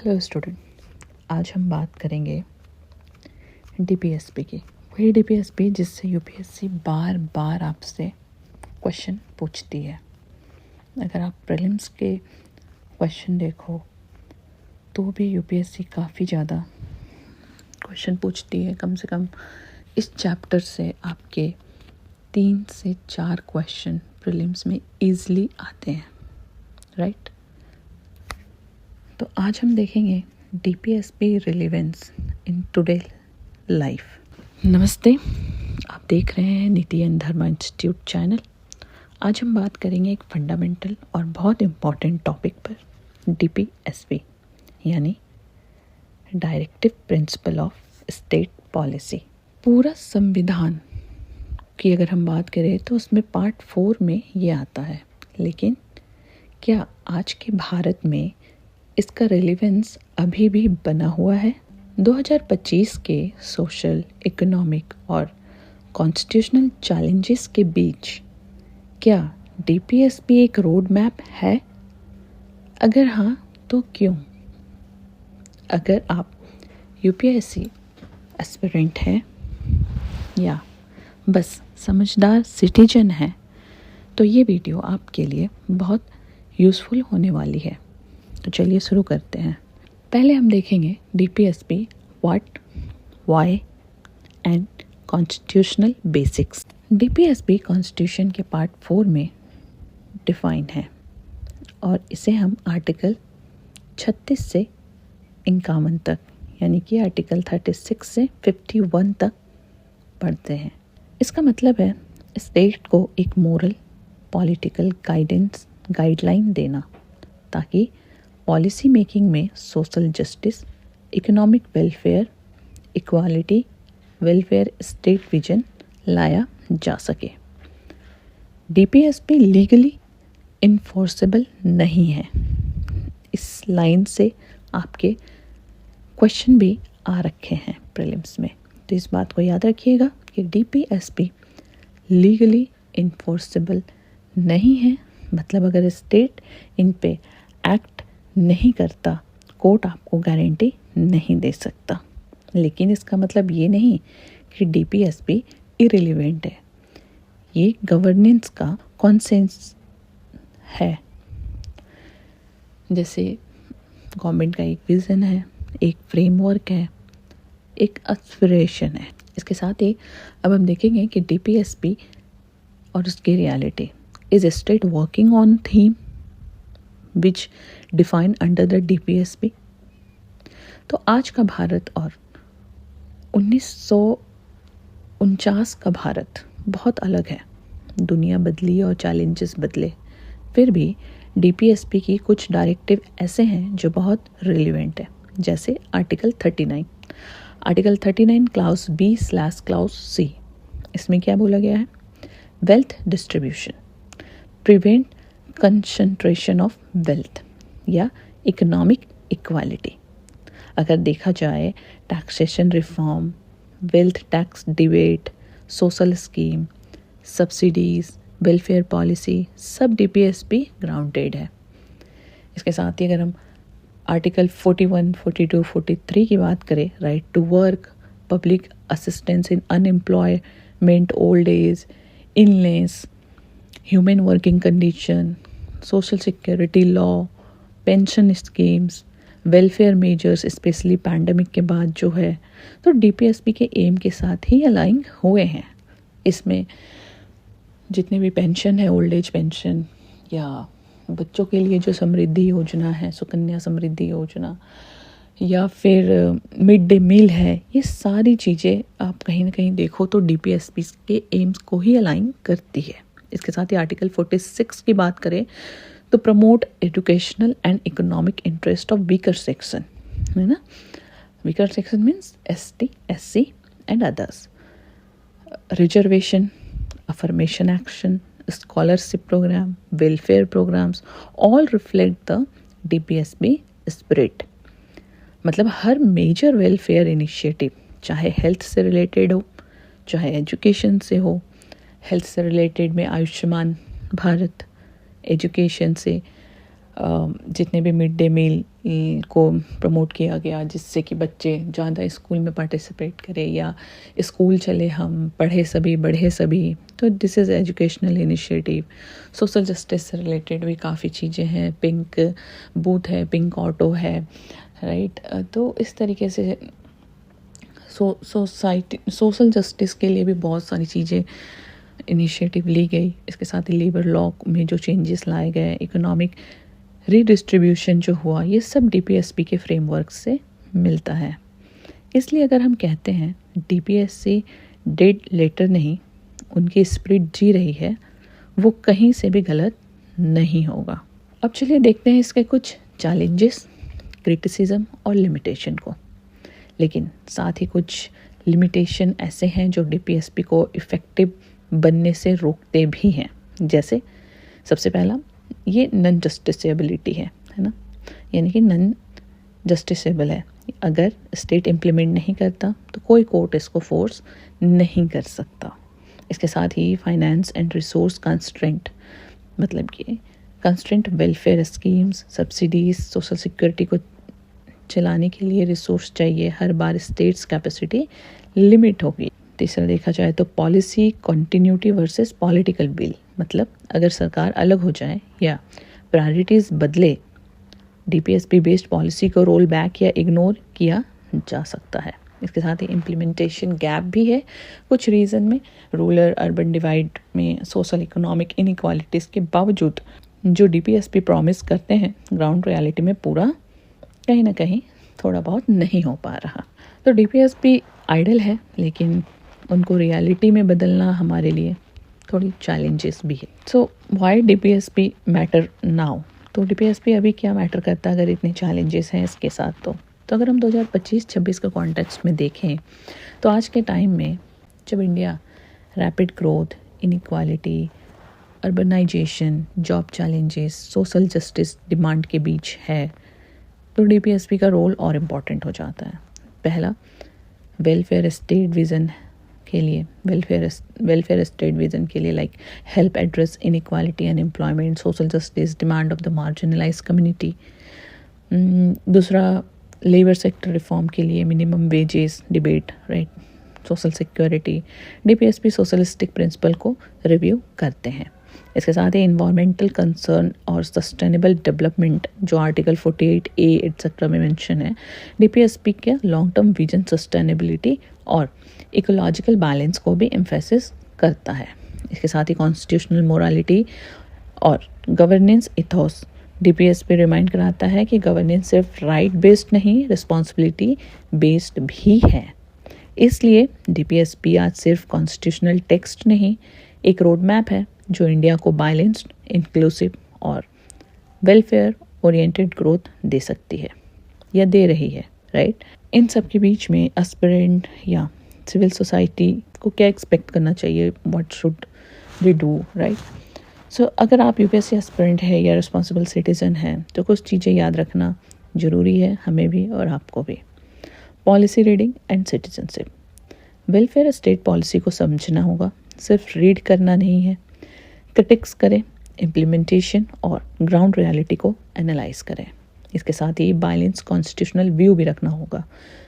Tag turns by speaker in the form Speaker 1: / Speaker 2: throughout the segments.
Speaker 1: Hello student, आज हम बात करेंगे डीपीएसपी की। वही डीपीएसपी जिससे यूपीएससी बार बार आपसे क्वेश्चन पूछती है। अगर आप प्रीलिम्स के क्वेश्चन देखो तो भी यूपीएससी काफ़ी ज़्यादा क्वेश्चन पूछती है। कम से कम इस चैप्टर से आपके 3 से 4 क्वेश्चन प्रीलिम्स में ईज़िली आते हैं, राइट? तो आज हम देखेंगे DPSP relevance in today life. नमस्ते, आप देख रहे हैं नीति एंड धर्मा इंस्टीट्यूट चैनल। आज हम बात करेंगे एक फंडामेंटल और बहुत इम्पॉर्टेंट टॉपिक पर, डीपीएसपी यानी directive principle of state policy. पूरा संविधान की अगर हम बात करें तो उसमें पार्ट 4 में ये आता है, लेकिन क्या आज के भारत में इसका रेलेवेंस अभी भी बना हुआ है? 2025 के सोशल, इकोनॉमिक और कॉन्स्टिट्यूशनल चैलेंजेस के बीच क्या डीपीएसपी एक रोड मैप है? अगर हाँ तो क्यों? अगर आप यूपीएससी एस्पिरेंट हैं या बस समझदार सिटीजन हैं तो ये वीडियो आपके लिए बहुत यूज़फुल होने वाली है। तो चलिए शुरू करते हैं। पहले हम देखेंगे DPSP what, why and constitutional basics. DPSP constitution के पार्ट 4 में डिफाइन है और इसे हम आर्टिकल 36 से 51 तक यानी कि आर्टिकल 36 से 51 तक पढ़ते हैं। इसका मतलब है स्टेट को एक मोरल पॉलिटिकल गाइडलाइन देना ताकि पॉलिसी मेकिंग में social justice, economic welfare, equality, welfare state vision लाया जा सके। डीपीएसपी लीगली इन्फोर्सेबल नहीं है। इस लाइन से आपके क्वेश्चन भी आ रखे हैं प्रीलिम्स में, तो इस बात को याद रखिएगा कि डीपीएसपी लीगली इन्फोर्सेबल नहीं है। मतलब अगर स्टेट इन पे एक्ट नहीं करता, कोर्ट आपको गारंटी नहीं दे सकता। लेकिन इसका मतलब ये नहीं कि डीपीएसपी इरेलीवेंट है। ये गवर्नेंस का कॉन्सेंस है। जैसे गवर्नमेंट का एक विज़न है, एक फ्रेमवर्क है, एक एस्पिरेशन है। इसके साथ ही अब हम देखेंगे कि डीपीएसपी और उसकी reality. Is state working on theme which define under the DPSP? तो आज का भारत और 1949 का भारत बहुत अलग है। दुनिया बदली और चैलेंजेस बदले, फिर भी डीपीएसपी की कुछ डायरेक्टिव ऐसे हैं जो बहुत रिलेवेंट है। जैसे आर्टिकल 39 क्लाउज B/क्लाउज C। इसमें क्या बोला गया है? Wealth distribution, prevent concentration of wealth या इकोनॉमिक इक्वालिटी। अगर देखा जाए taxation reform, wealth tax debate, social scheme, subsidies, welfare policy, सब डीपीएसपी ग्राउंडेड है। इसके साथ ही अगर हम आर्टिकल 41, 42, 43 की बात करें, right to work, public assistance in unemployment, old age, illness, human working condition, social security law, pension schemes, welfare measures, specially pandemic के बाद जो है, तो डीपीएसपी के एम के साथ ही अलाइन हुए हैं। इसमें जितने भी पेंशन है, ओल्ड एज पेंशन या बच्चों के लिए जो समृद्धि योजना है, सुकन्या समृद्धि योजना, या फिर मिड डे मील है, ये सारी चीज़ें आप कहीं ना कहीं देखो तो डीपीएसपी के एम्स को ही अलाइन करती है। इसके साथ ही आर्टिकल 46 की बात करें तो promote educational and economic interest of weaker section, है ना? Weaker section means ST, SC and others. Reservation, affirmation action, scholarship program, welfare programs all reflect the DPSP spirit। मतलब हर मेजर वेलफेयर इनिशिएटिव, चाहे health से related हो, चाहे education से हो, health से रिलेटेड में आयुष्मान भारत, एजुकेशन से जितने भी मिड डे मील को प्रमोट किया गया, जिससे कि बच्चे ज़्यादा स्कूल में पार्टिसिपेट करें, या स्कूल चले हम, पढ़े सभी बढ़े सभी। तो this is educational initiative. Social justice से रिलेटेड भी काफ़ी चीज़ें हैं, पिंक बूथ है, पिंक ऑटो है, राइट। तो इस तरीके से सोसाइटी सोशल जस्टिस के लिए भी बहुत सारी चीज़ें इनिशिएटिव ली गई। इसके साथ ही लेबर लॉ में जो चेंजेस लाए गए, इकोनॉमिक रीडिस्ट्रीब्यूशन जो हुआ, ये सब डीपीएसपी के फ्रेमवर्क से मिलता है। इसलिए अगर हम कहते हैं डीपीएससी डेड लेटर नहीं, उनकी स्पिरिट जी रही है, वो कहीं से भी गलत नहीं होगा। अब चलिए देखते हैं इसके कुछ चैलेंजेस, क्रिटिसिज्म और लिमिटेशन को। लेकिन साथ ही कुछ लिमिटेशन ऐसे हैं जो डीपीएसपी को इफ़ेक्टिव बनने से रोकते भी हैं। जैसे सबसे पहला, ये नॉन जस्टिसेबिलिटी है ना, यानी कि नॉन जस्टिसेबल है। अगर स्टेट इम्प्लीमेंट नहीं करता तो कोई कोर्ट इसको फोर्स नहीं कर सकता। इसके साथ ही फाइनेंस एंड रिसोर्स कंस्ट्रेंट, मतलब कि constraint welfare schemes, subsidies, social security को चलाने के लिए रिसोर्स चाहिए। हर बार स्टेट्स कैपेसिटी लिमिट होगी। तीसरा देखा जाए तो policy continuity versus political will, मतलब अगर सरकार अलग हो जाए या प्रायोरिटीज बदले, डीपीएसपी बेस्ड पॉलिसी को रोल बैक या इग्नोर किया जा सकता है। इसके साथ ही इम्प्लीमेंटेशन गैप भी है कुछ रीज़न में। रूरल अर्बन डिवाइड में सोशल इकोनॉमिक इनइक्वालिटीज़ के बावजूद जो डीपीएसपी प्रॉमिस करते हैं, ग्राउंड रियलिटी में पूरा कहीं ना कहीं थोड़ा बहुत नहीं हो पा रहा। तो डीपीएसपी आइडल है, लेकिन उनको रियलिटी में बदलना हमारे लिए थोड़ी चैलेंजेस भी है। So why DPSP matter now? तो डीपीएसपी अभी क्या मैटर करता है अगर इतने चैलेंजेस हैं इसके साथ? तो अगर हम 2025-26 के कॉन्टेक्स्ट में देखें तो आज के टाइम में जब India rapid growth, inequality, urbanisation, job challenges, social justice demand के बीच है, तो डीपीएसपी का रोल और इम्पॉर्टेंट हो जाता है। पहला, वेलफेयर स्टेट विज़न के लिए, वेलफेयर स्टेट विज़न के लिए like help address inequality, unemployment, social justice, demand of the marginalised community. दूसरा, लेबर सेक्टर रिफॉर्म के लिए minimum wages debate, right, social security. DPSP socialistic principle को रिव्यू करते हैं। इसके साथ ही इन्वायरमेंटल कंसर्न और सस्टेनेबल डेवलपमेंट जो आर्टिकल 48A एट्सेट्रा में मेंशन है, डीपीएसपी के लॉन्ग टर्म विजन, सस्टेनेबिलिटी और इकोलॉजिकल बैलेंस को भी एम्फेसिस करता है। इसके साथ ही कॉन्स्टिट्यूशनल मोरालिटी और गवर्नेंस इथोस, डीपीएसपी रिमाइंड कराता है कि गवर्नेंस सिर्फ राइट बेस्ड नहीं, रिस्पॉन्सिबिलिटी बेस्ड भी है। इसलिए डीपीएसपी आज सिर्फ कॉन्स्टिट्यूशनल टेक्स्ट नहीं, एक रोड मैप है जो इंडिया को बैलेंस्ड, इंक्लूसिव और वेलफेयर ओरिएंटेड ग्रोथ दे सकती है या दे रही है, राइट। इन सब के बीच में एस्पिरेंट या सिविल सोसाइटी को क्या एक्सपेक्ट करना चाहिए, what should they do, right. So अगर आप यूपीएससी एस्पिरेंट है या रिस्पॉन्सिबल सिटीजन है तो कुछ चीज़ें याद रखना ज़रूरी है, हमें भी और आपको भी। Policy reading and citizenship, welfare state policy को समझना होगा, सिर्फ रीड करना नहीं है। क्रिटिक्स करें, इम्प्लीमेंटेशन और ग्राउंड रियलिटी को एनालाइज करें। इसके साथ ही बैलेंस कॉन्स्टिट्यूशनल व्यू भी रखना होगा,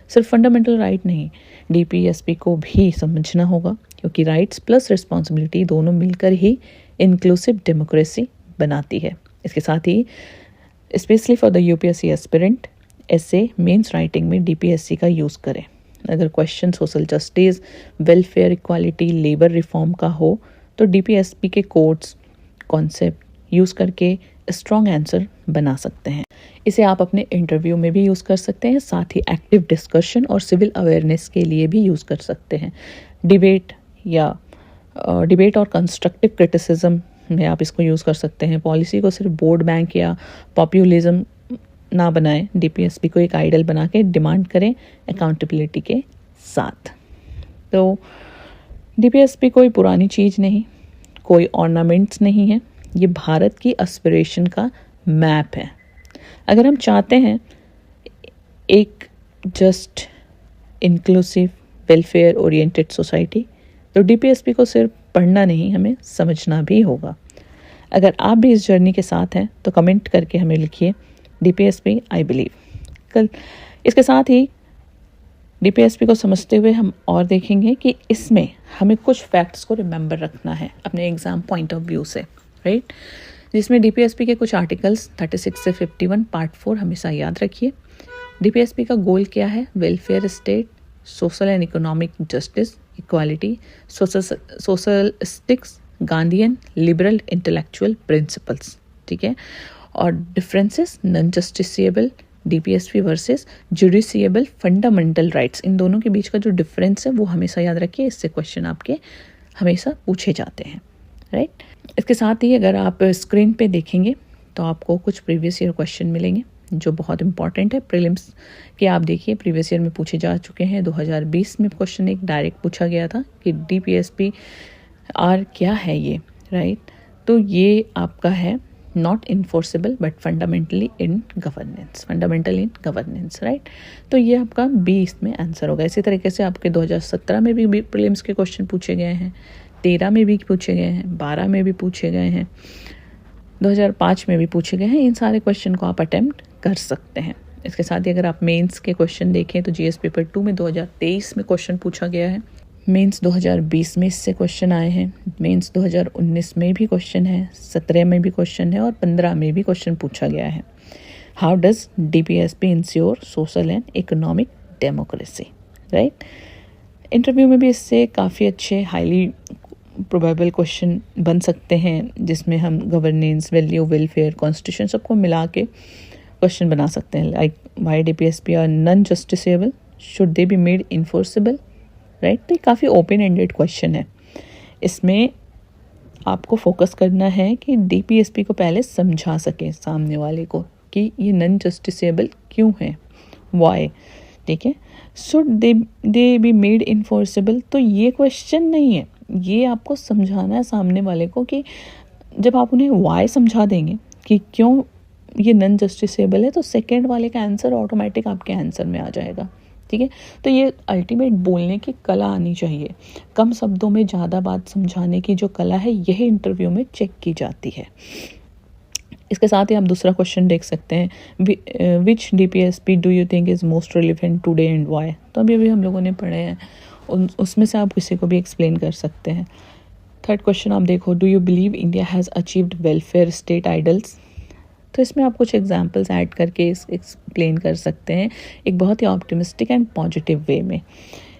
Speaker 1: सिर्फ फंडामेंटल राइट नहीं, डीपीएसपी को भी समझना होगा, क्योंकि राइट्स प्लस रिस्पॉन्सिबिलिटी दोनों मिलकर ही इंक्लूसिव डेमोक्रेसी बनाती है। इसके साथ ही specially for the UPSC aspirant, ऐसे मेंस राइटिंग में डीपीएससी का यूज़ करें। अगर question social justice, welfare, equality, labour reform का हो तो डीपीएसपी के कोड्स, कॉन्सेप्ट यूज़ करके स्ट्रॉन्ग आंसर बना सकते हैं। इसे आप अपने इंटरव्यू में भी यूज़ कर सकते हैं, साथ ही एक्टिव डिस्कशन और सिविल अवेयरनेस के लिए भी यूज़ कर सकते हैं। डिबेट और कंस्ट्रक्टिव क्रिटिसिज्म में आप इसको यूज़ कर सकते हैं। पॉलिसी को सिर्फ बोर्ड बैंक या पॉपुलिज्म ना बनाएं, डीपीएसपी को एक आइडल बना के डिमांड करें अकाउंटेबिलिटी के साथ। तो डीपीएसपी कोई पुरानी चीज़ नहीं, कोई ऑर्नामेंट्स नहीं है, ये भारत की एस्पिरेशन का मैप है। अगर हम चाहते हैं एक just, inclusive, welfare oriented society, तो डीपीएसपी को सिर्फ पढ़ना नहीं, हमें समझना भी होगा। अगर आप भी इस जर्नी के साथ हैं तो कमेंट करके हमें लिखिए DPSP आई बिलीव। कल इसके साथ ही DPSP को समझते हुए हम और देखेंगे कि इसमें हमें कुछ फैक्ट्स को रिमेंबर रखना है अपने एग्ज़ाम पॉइंट ऑफ व्यू से, राइट। जिसमें DPSP के कुछ आर्टिकल्स 36 से 51 पार्ट 4 हमेशा याद रखिए। DPSP का गोल क्या है? Welfare state, social and economic justice, equality, socialistics, Gandhian, liberal intellectual principles, ठीक है। और differences, non justiciable DPSP versus judiciable fundamental rights, इन दोनों के बीच का जो डिफरेंस है वो हमेशा याद रखिए, इससे क्वेश्चन आपके हमेशा पूछे जाते हैं, राइट। इसके साथ ही अगर आप स्क्रीन पे देखेंगे तो आपको कुछ प्रीवियस ईयर क्वेश्चन मिलेंगे जो बहुत इंपॉर्टेंट है। प्रीलिम्स के आप देखिए प्रीवियस ईयर में पूछे जा चुके हैं। 2020 में क्वेश्चन एक डायरेक्ट पूछा गया था कि DPSP आर क्या है ये, राइट। तो ये आपका है not enforceable but fundamental in governance, right. तो ये आपका 20 में आंसर होगा। इसी तरीके से आपके 2017 में भी प्रीलिम्स के क्वेश्चन पूछे गए हैं, 13 में भी पूछे गए हैं, 12 में भी पूछे गए हैं, 2005 में भी पूछे गए हैं। इन सारे क्वेश्चन को आप अटेम्प्ट कर सकते हैं। इसके साथ ही अगर आप मेंस के क्वेश्चन देखें तो GS पेपर 2 में 2023 में क्वेश्चन पूछा गया है, मेंस 2020 में इससे क्वेश्चन आए हैं, मेंस 2019 में भी क्वेश्चन है, 17 में भी क्वेश्चन है और 15 में भी क्वेश्चन पूछा गया है। How does DPSP ensure social and economic democracy, right. Interview में भी इससे काफ़ी अच्छे हाईली प्रोबेबल क्वेश्चन बन सकते हैं, जिसमें हम गवर्नेंस, वैल्यू, वेलफेयर, कॉन्स्टिट्यूशन सबको मिला के क्वेश्चन बना सकते हैं। Like why DPSP are non justiciable, should they be made enforceable, right. तो ये काफ़ी ओपन एंडेड क्वेश्चन है। इसमें आपको फोकस करना है कि DPSP को पहले समझा सकें सामने वाले को कि ये नॉन जस्टिसेबल क्यों है, वाई, ठीक है। Should they be made enforceable, तो ये क्वेश्चन नहीं है, ये आपको समझाना है सामने वाले को कि जब आप उन्हें वाई समझा देंगे कि क्यों ये नॉन जस्टिसेबल है, तो सेकंड वाले का आंसर ऑटोमेटिक आपके आंसर में आ जाएगा, ठीक है। तो ये अल्टीमेट बोलने की कला आनी चाहिए। कम शब्दों में ज़्यादा बात समझाने की जो कला है, यही इंटरव्यू में चेक की जाती है। इसके साथ ही आप दूसरा क्वेश्चन देख सकते हैं, which DPSP do you think is most relevant today and why. तो अभी हम लोगों ने पढ़े हैं, उसमें से आप किसी को भी एक्सप्लेन कर सकते हैं। थर्ड क्वेश्चन आप देखो, do you believe India has achieved welfare state idols. तो इसमें आप कुछ एग्जांपल्स ऐड करके एक्सप्लेन कर सकते हैं एक बहुत ही ऑप्टिमिस्टिक एंड पॉजिटिव वे में।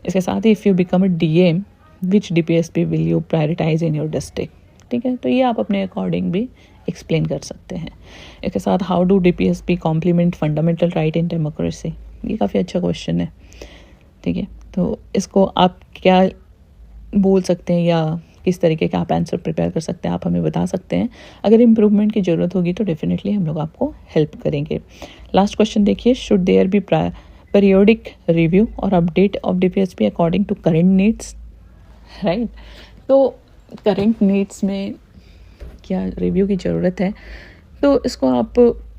Speaker 1: इसके साथ ही if you become a DM, which DPSP will you prioritise in your district, ठीक है। तो ये आप अपने अकॉर्डिंग भी एक्सप्लेन कर सकते हैं। इसके साथ how do DPSP complement fundamental right in democracy, ये काफ़ी अच्छा क्वेश्चन है, ठीक है। तो इसको आप क्या बोल सकते हैं या किस तरीके का आप आंसर प्रिपेयर कर सकते हैं, आप हमें बता सकते हैं। अगर इम्प्रूवमेंट की ज़रूरत होगी तो डेफिनेटली हम लोग आपको हेल्प करेंगे। लास्ट क्वेश्चन देखिए, should there be periodic review और update of DPSP according to current needs, right. तो करेंट नीड्स में क्या रिव्यू की ज़रूरत है, तो इसको आप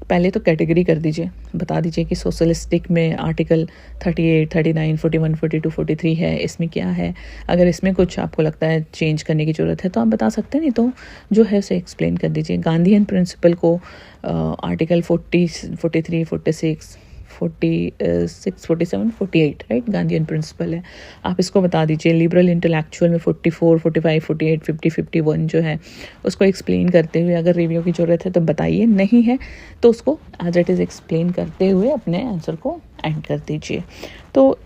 Speaker 1: पहले तो कैटेगरी कर दीजिए, बता दीजिए कि सोशलिस्टिक में आर्टिकल 38, 39, 41, 42, 43 है, इसमें क्या है। अगर इसमें कुछ आपको लगता है चेंज करने की ज़रूरत है तो आप बता सकते हैं, नहीं तो जो है उसे एक्सप्लेन कर दीजिए। गांधीयन प्रिंसिपल को आर्टिकल 40, 43, 46, 46, 47, 48, राइट, गांधीयन प्रिंसिपल है, आप इसको बता दीजिए। लिबरल इंटेलेक्चुअल में 44, 45, 48, 50, 51 जो है उसको एक्सप्लेन करते हुए अगर रिव्यू की ज़रूरत है तो बताइए, नहीं है तो उसको एज इट इज़ एक्सप्लेन करते हुए अपने आंसर को एंड कर दीजिए। तो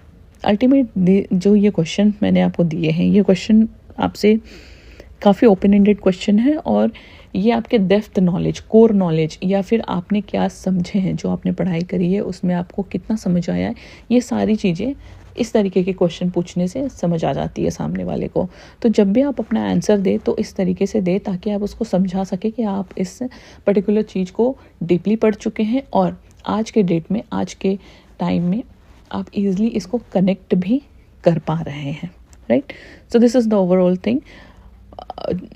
Speaker 1: अल्टीमेट जो ये क्वेश्चन मैंने आपको दिए हैं, ये क्वेश्चन आपसे काफ़ी ओपन एंडेड क्वेश्चन है और ये आपके डेप्थ नॉलेज, कोर नॉलेज या फिर आपने क्या समझे हैं, जो आपने पढ़ाई करी है उसमें आपको कितना समझ आया है, ये सारी चीज़ें इस तरीके के क्वेश्चन पूछने से समझ आ जाती है सामने वाले को। तो जब भी आप अपना आंसर दे तो इस तरीके से दे ताकि आप उसको समझा सके कि आप इस पर्टिकुलर चीज़ को डीपली पढ़ चुके हैं और आज के डेट में, आज के टाइम में आप ईज़िली इसको कनेक्ट भी कर पा रहे हैं, right. So this is the overall thing.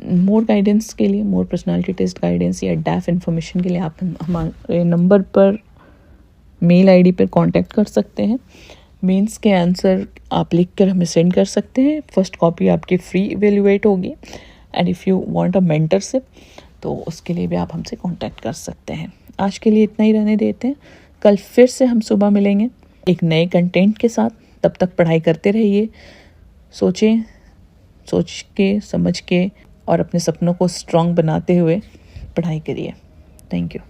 Speaker 1: More guidance के लिए, मोर पर्सनालिटी टेस्ट गाइडेंस या डैफ इन्फॉर्मेशन के लिए आप हमारे नंबर पर, मेल आईडी पर कांटेक्ट कर सकते हैं। मेंस के आंसर आप लिख कर हमें सेंड कर सकते हैं। फर्स्ट कॉपी आपकी फ्री इवेल्युएट होगी and if you want a mentorship तो उसके लिए भी आप हमसे कांटेक्ट कर सकते हैं। आज के लिए इतना ही रहने देते हैं। कल फिर से हम सुबह मिलेंगे एक नए कंटेंट के साथ। तब तक पढ़ाई करते रहिए, सोचें, सोच के समझ के और अपने सपनों को स्ट्रॉन्ग बनाते हुए पढ़ाई करिए। Thank you.